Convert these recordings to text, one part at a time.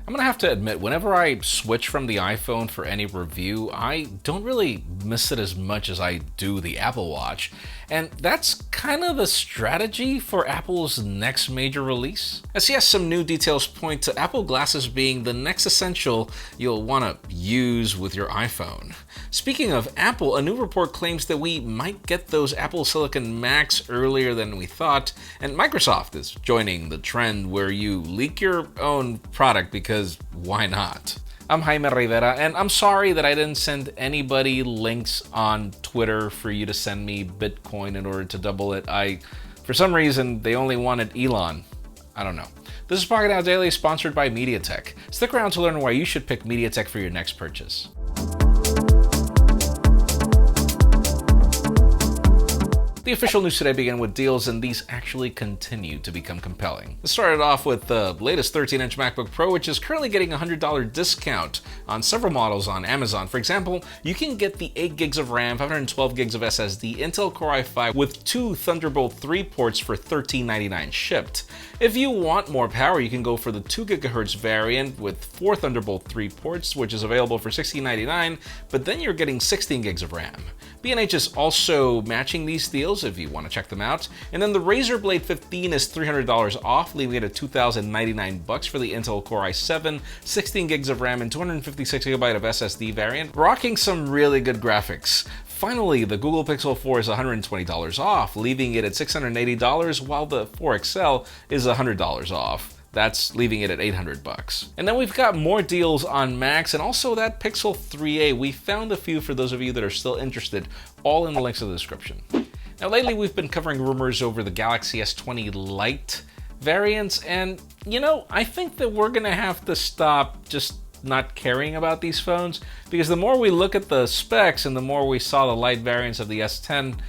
I'm gonna have to admit, whenever I switch from the iPhone for any review, I don't really miss it as much as I do the Apple Watch. And that's kind of the strategy for Apple's next major release. As yes, some new details point to Apple glasses being the next essential you'll want to use with your iPhone. Speaking of Apple, a new report claims that we might get those Apple Silicon Macs earlier than we thought, and Microsoft is joining the trend where you leak your own product because why not? I'm Jaime Rivera, and I'm sorry that I didn't send anybody links on Twitter for you to send me Bitcoin in order to double it. For some reason, they only wanted Elon. I don't know. This is Pocketnow Daily, sponsored by MediaTek. Stick around to learn why you should pick MediaTek for your next purchase. The official news today began with deals, and these actually continue to become compelling. It started off with the latest 13-inch MacBook Pro, which is currently getting a $100 discount on several models on Amazon. For example, you can get the 8 gigs of RAM, 512 gigs of SSD, Intel Core i5 with 2 Thunderbolt 3 ports for $13.99 shipped. If you want more power, you can go for the 2 GHz variant with 4 Thunderbolt 3 ports, which is available for $16.99, but then you're getting 16 gigs of RAM. B&H is also matching these deals if you want to check them out. And then the Razer Blade 15 is $300 off, leaving it at $2,099 for the Intel Core i7, 16 gigs of RAM, and 256 GB of SSD variant, rocking some really good graphics. Finally, the Google Pixel 4 is $120 off, leaving it at $680, while the 4XL is $100 off. That's leaving it at $800. And then we've got more deals on Macs and also that Pixel 3a. We found a few for those of you that are still interested, all in the links in the description. Now lately we've been covering rumors over the Galaxy S20 Lite variants, and I think that we're gonna have to stop just not caring about these phones, because the more we look at the specs and the more we saw the Lite variants of the S10,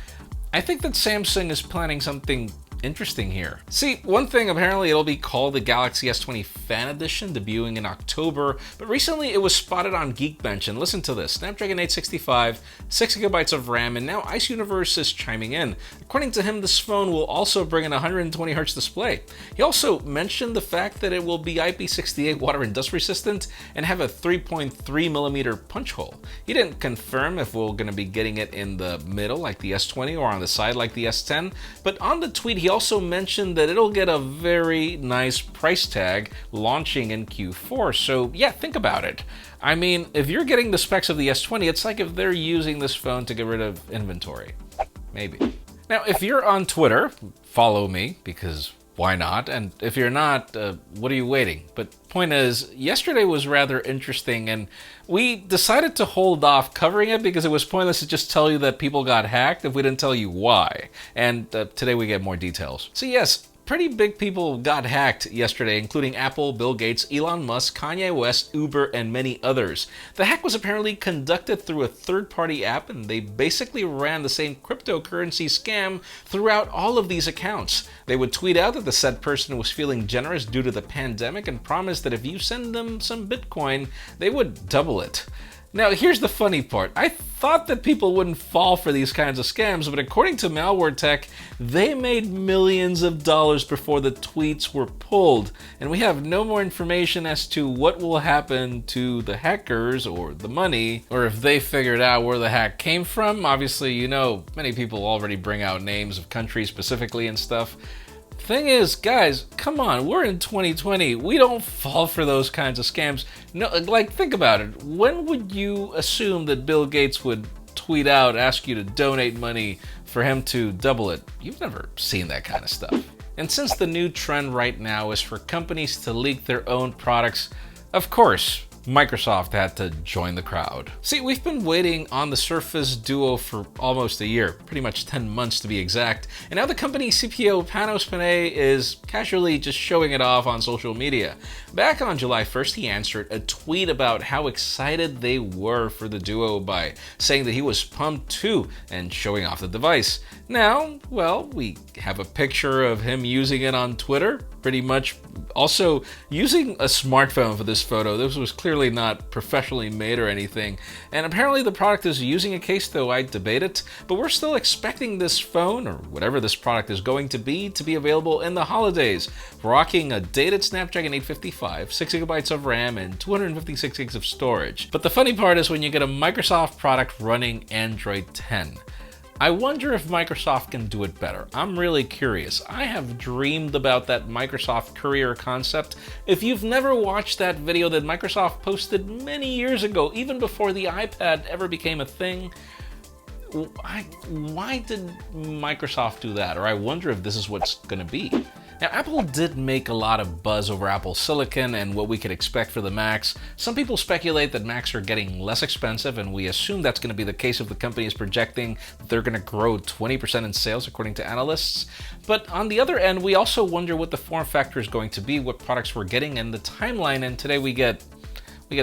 I think that Samsung is planning something interesting here. See, one thing, apparently it'll be called the Galaxy S20 Fan Edition, debuting in October, but recently it was spotted on Geekbench, and listen to this: Snapdragon 865, 6 GB of RAM, and now Ice Universe is chiming in. According to him, this phone will also bring an 120Hz display. He also mentioned the fact that it will be IP68 water and dust resistant and have a 3.3mm punch hole. He didn't confirm if we're going to be getting it in the middle like the S20 or on the side like the S10, but on the tweet he also mentioned that it'll get a very nice price tag launching in Q4. So yeah, think about it. I mean, if you're getting the specs of the S20, it's like if they're using this phone to get rid of inventory. Maybe. Now, if you're on Twitter, follow me, because why not? And if you're not, what are you waiting? But point is, yesterday was rather interesting, and we decided to hold off covering it because it was pointless to just tell you that people got hacked if we didn't tell you why. And today we get more details. So yes, pretty big people got hacked yesterday, including Apple, Bill Gates, Elon Musk, Kanye West, Uber, and many others. The hack was apparently conducted through a third-party app, and they basically ran the same cryptocurrency scam throughout all of these accounts. They would tweet out that the said person was feeling generous due to the pandemic and promised that if you send them some Bitcoin, they would double it. Now, here's the funny part. I thought that people wouldn't fall for these kinds of scams, but according to Malware Tech, they made millions of dollars before the tweets were pulled, and we have no more information as to what will happen to the hackers or the money, or if they figured out where the hack came from. Obviously, many people already bring out names of countries specifically and stuff. Thing is, guys, come on, we're in 2020. We don't fall for those kinds of scams. No, think about it. When would you assume that Bill Gates would tweet out, ask you to donate money for him to double it? You've never seen that kind of stuff. And since the new trend right now is for companies to leak their own products, of course, Microsoft had to join the crowd. See, we've been waiting on the Surface Duo for almost a year, pretty much 10 months to be exact, and now the company's CPO Panos Panay is casually just showing it off on social media. Back on July 1st, he answered a tweet about how excited they were for the Duo by saying that he was pumped too and showing off the device. Now, well, we have a picture of him using it on Twitter. pretty much. Also, using a smartphone for this photo, this was clearly not professionally made or anything. And apparently the product is using a case, though I debate it. But we're still expecting this phone, or whatever this product is going to be available in the holidays, rocking a dated Snapdragon 855, 6GB of RAM, and 256 gigs of storage. But the funny part is when you get a Microsoft product running Android 10. I wonder if Microsoft can do it better. I'm really curious. I have dreamed about that Microsoft Courier concept. If you've never watched that video that Microsoft posted many years ago, even before the iPad ever became a thing, why did Microsoft do that? Or I wonder if this is what's going to be. Now, Apple did make a lot of buzz over Apple Silicon and what we could expect for the Macs. Some people speculate that Macs are getting less expensive, and we assume that's going to be the case if the company is projecting that they're going to grow 20% in sales, according to analysts. But on the other end, we also wonder what the form factor is going to be, what products we're getting, and the timeline, and today we get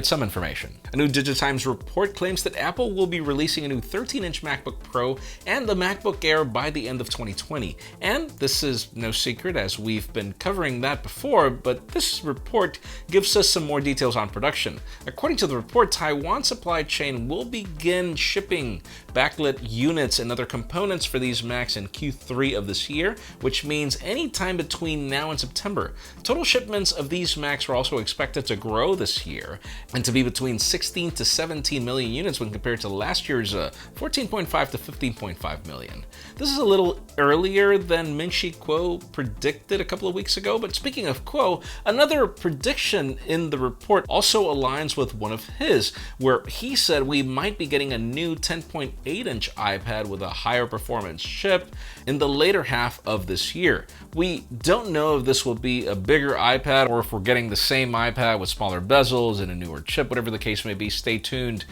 some information. A new DigiTimes report claims that Apple will be releasing a new 13-inch MacBook Pro and the MacBook Air by the end of 2020. And this is no secret, as we've been covering that before, but this report gives us some more details on production. According to the report, Taiwan supply chain will begin shipping backlit units and other components for these Macs in Q3 of this year, which means any time between now and September. Total shipments of these Macs are also expected to grow this year, and to be between 16 to 17 million units when compared to last year's 14.5 to 15.5 million. This is a little earlier than Ming-Chi Kuo predicted a couple of weeks ago, but speaking of Kuo, another prediction in the report also aligns with one of his, where he said we might be getting a new 10.8-inch iPad with a higher performance chip in the later half of this year. We don't know if this will be a bigger iPad or if we're getting the same iPad with smaller bezels and a newer chip, whatever the case may be. Stay tuned.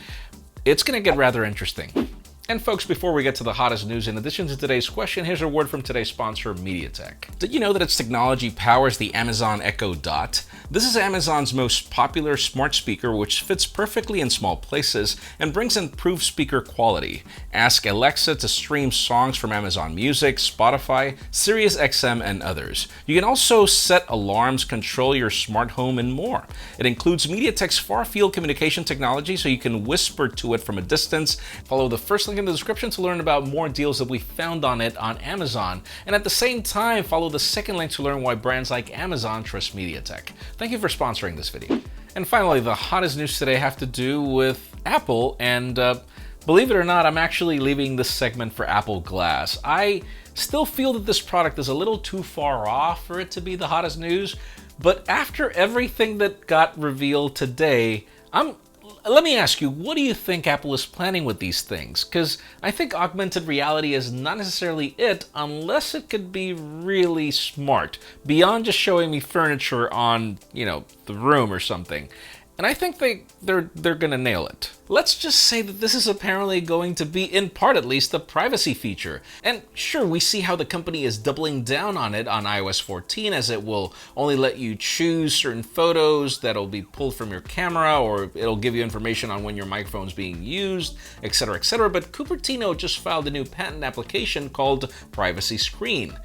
It's going to get rather interesting. And folks, before we get to the hottest news, in addition to today's question, here's a word from today's sponsor, MediaTek. Did you know that its technology powers the Amazon Echo Dot? This is Amazon's most popular smart speaker, which fits perfectly in small places and brings improved speaker quality. Ask Alexa to stream songs from Amazon Music, Spotify, SiriusXM, and others. You can also set alarms, control your smart home, and more. It includes MediaTek's far-field communication technology, so you can whisper to it from a distance. Follow the first link in the description to learn about more deals that we found on it on Amazon. And at the same time, follow the second link to learn why brands like Amazon trust MediaTek. Thank you for sponsoring this video. And finally, the hottest news today have to do with Apple, and believe it or not, I'm actually leaving this segment for Apple Glass. I still feel that this product is a little too far off for it to be the hottest news, but after everything that got revealed today, let me ask you, what do you think Apple is planning with these things? Because I think augmented reality is not necessarily it, unless it could be really smart, beyond just showing me furniture on, the room or something. And I think they're gonna nail it. Let's just say that this is apparently going to be, in part at least, the privacy feature. And sure, we see how the company is doubling down on it on iOS 14, as it will only let you choose certain photos that'll be pulled from your camera, or it'll give you information on when your microphone's being used, etc., etc. But Cupertino just filed a new patent application called Privacy Screen.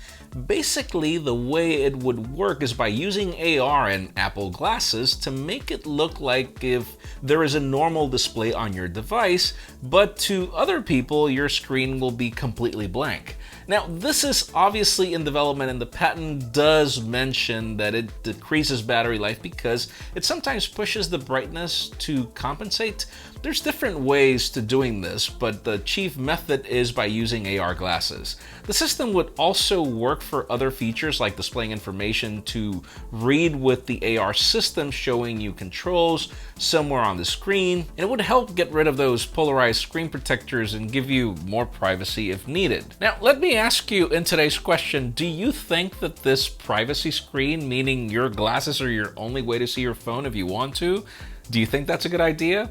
Basically, the way it would work is by using AR and Apple glasses to make it look like if there is a normal display on your device, but to other people, your screen will be completely blank. Now, this is obviously in development, and the patent does mention that it decreases battery life because it sometimes pushes the brightness to compensate. There's different ways to doing this, but the chief method is by using AR glasses. The system would also work for other features like displaying information to read with the AR system, showing you controls somewhere on the screen, and it would help get rid of those polarized screen protectors and give you more privacy if needed. Now, let me ask you in today's question, do you think that this privacy screen, meaning your glasses are your only way to see your phone if you want to, do you think that's a good idea?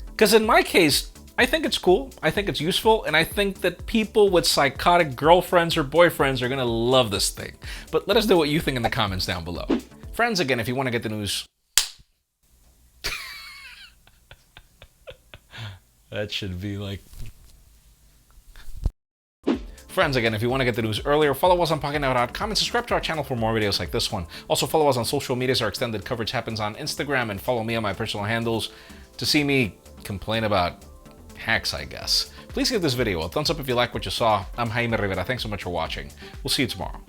Because in my case, I think it's cool, I think it's useful, and I think that people with psychotic girlfriends or boyfriends are gonna love this thing. But let us know what you think in the comments down below. Friends, again, if you want to get the news... That should be like... Friends, again, if you want to get the news earlier, follow us on Pocketnow.com and subscribe to our channel for more videos like this one. Also, follow us on social media. Our extended coverage happens on Instagram, and follow me on my personal handles to see me complain about hacks, I guess. Please give this video a thumbs up if you like what you saw. I'm Jaime Rivera. Thanks so much for watching. We'll see you tomorrow.